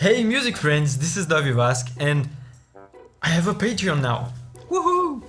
Hey music friends, this is Davi Vasc and I have a Patreon now. Woohoo!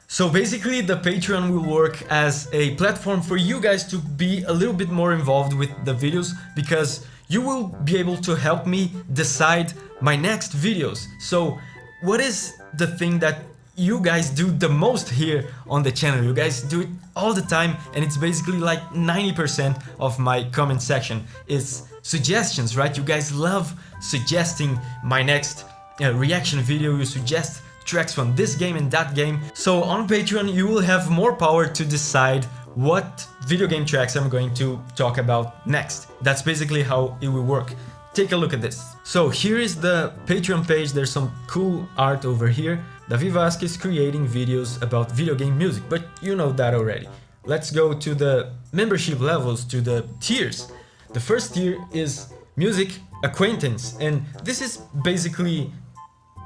So basically the Patreon will work as a platform for you guys to be a little bit more involved with the videos because you will be able to help me decide my next videos. So what is the thing that you guys do the most here on the channel? You guys do it all the time and it's basically like 90% of my comment section is suggestions, right? You guys love suggesting my next reaction video. You suggest tracks from this game and that game. So on Patreon you will have more power to decide what video game tracks I'm going to talk about next. That's basically how it will work. Take a look at this. So here is the Patreon page. There's some cool art over here. Davi Vasc is creating videos about video game music, but you know that already. Let's go to the membership levels, to the tiers. The first tier is music acquaintance, and this is basically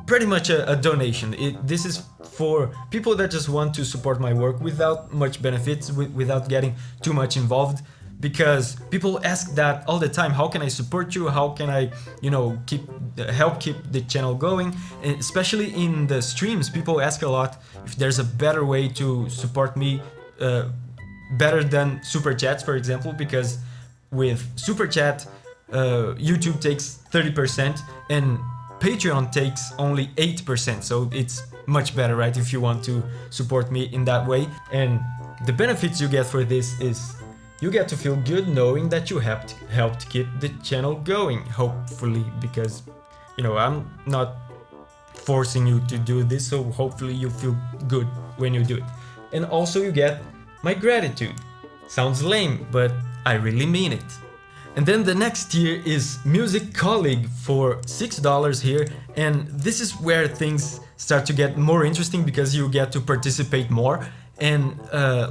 pretty much a donation. This is for people that just want to support my work without much benefits, without getting too much involved, because people ask that all the time. How can I support you? How can I, help keep the channel going? And especially in the streams, people ask a lot if there's a better way to support me, better than super chats, for example, because with super chat, YouTube takes 30% and Patreon takes only 8%, so it's much better, right, if you want to support me in that way. And the benefits you get for this is you get to feel good knowing that you helped keep the channel going, hopefully, because, I'm not forcing you to do this, so hopefully you feel good when you do it. And also you get my gratitude. Sounds lame, but I really mean it. And then the next tier is Music Colleague for $6 here, and this is where things start to get more interesting because you get to participate more. And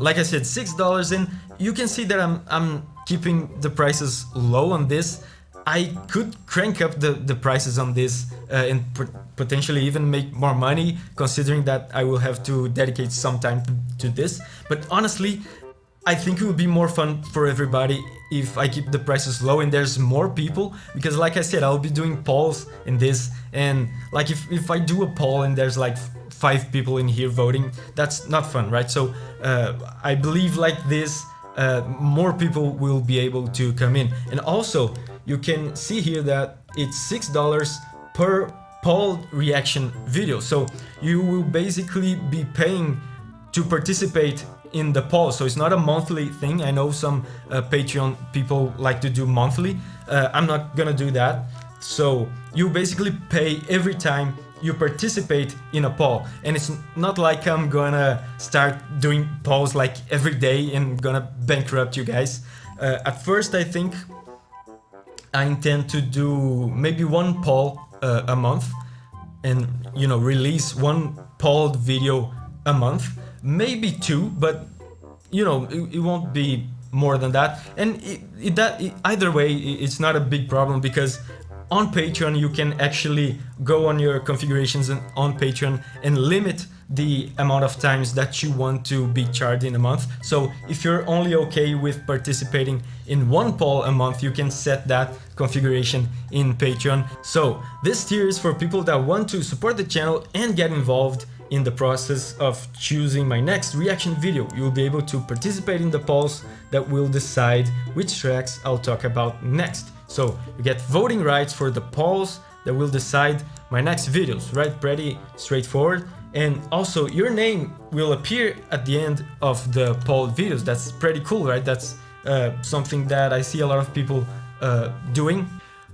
like I said, $6, and you can see that I'm keeping the prices low on this. I could crank up the prices on this and potentially even make more money, considering that I will have to dedicate some time to this. But honestly, I think it would be more fun for everybody if I keep the prices low and there's more people, because like I said, I'll be doing polls in this, and like if I do a poll and there's like 5 people in here voting, that's not fun, right? So I believe like this, more people will be able to come in. And also you can see here that it's $6 per poll reaction video, so you will basically be paying to participate in the poll. So it's not a monthly thing. I know some Patreon people like to do monthly. I'm not gonna do that. So you basically pay every time you participate in a poll, and it's not like I'm gonna start doing polls like every day and gonna bankrupt you guys. At first I think I intend to do maybe one poll a month, and release one polled video a month, maybe 2, but it won't be more than that. And either way, it's not a big problem, because on Patreon you can actually go on your configurations on Patreon and limit the amount of times that you want to be charged in a month. So if you're only okay with participating in one poll a month, you can set that configuration in Patreon. So this tier is for people that want to support the channel and get involved in the process of choosing my next reaction video. You'll be able to participate in the polls that will decide which tracks I'll talk about next. So you get voting rights for the polls that will decide my next videos, right? Pretty straightforward. And also your name will appear at the end of the polled videos. That's pretty cool, right? That's something that I see a lot of people doing.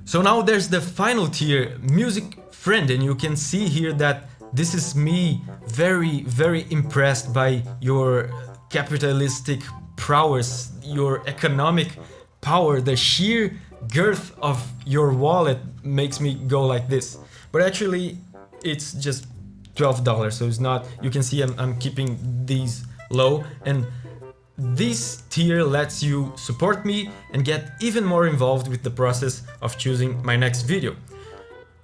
So now there's the final tier, Music Friend, and you can see here that this is me very, very impressed by your capitalistic prowess, your economic power. The sheer girth of your wallet makes me go like this. But actually it's just $12, so it's not, you can see I'm keeping these low, and this tier lets you support me and get even more involved with the process of choosing my next video.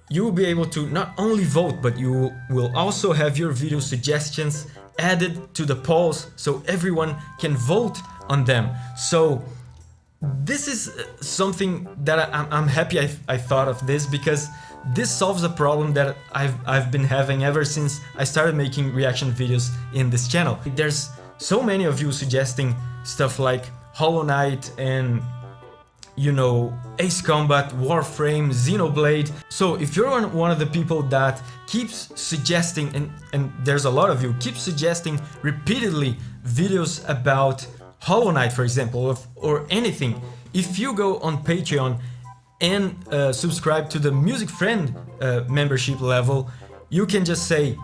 You will be able to not only vote, but you will also have your video suggestions added to the polls so everyone can vote on them. So this is something that I'm happy I thought of this, because this solves a problem that I've been having ever since I started making reaction videos in this channel. There's so many of you suggesting stuff like Hollow Knight and, you know, Ace Combat, Warframe, Xenoblade. So if you're one of the people that keeps suggesting, and there's a lot of you, keep suggesting repeatedly videos about Hollow Knight, for example, or anything, if you go on Patreon and subscribe to the Music Friend membership level, you can just say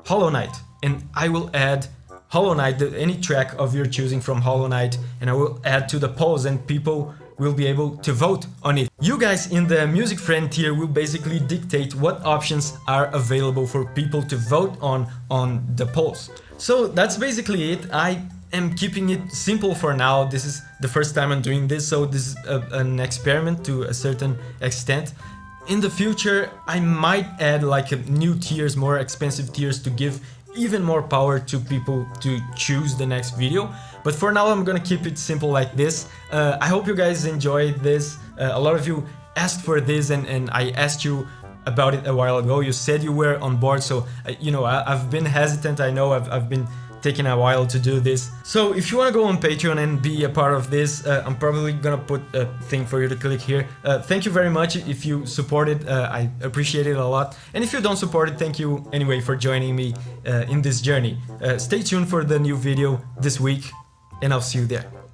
Hollow Knight, and I will add Hollow Knight, any track of your choosing from Hollow Knight, and I will add to the polls, and people will be able to vote on it. You guys in the Music Friend tier will basically dictate what options are available for people to vote on the polls. So that's basically it. I am keeping it simple for now. This is the first time I'm doing this, so this is an experiment to a certain extent. In the future, I might add like new tiers, more expensive tiers, to give even more power to people to choose the next video. But for now, I'm gonna keep it simple like this. I hope you guys enjoyed this. A lot of you asked for this, and I asked you about it a while ago. You said you were on board, so you know, I've been hesitant. I know I've been taking a while to do this. So if you want to go on Patreon and be a part of this, I'm probably gonna put a thing for you to click here. Thank you very much if you support it. I appreciate it a lot. And if you don't support it, thank you anyway for joining me in this journey. Stay tuned for the new video this week, and I'll see you there.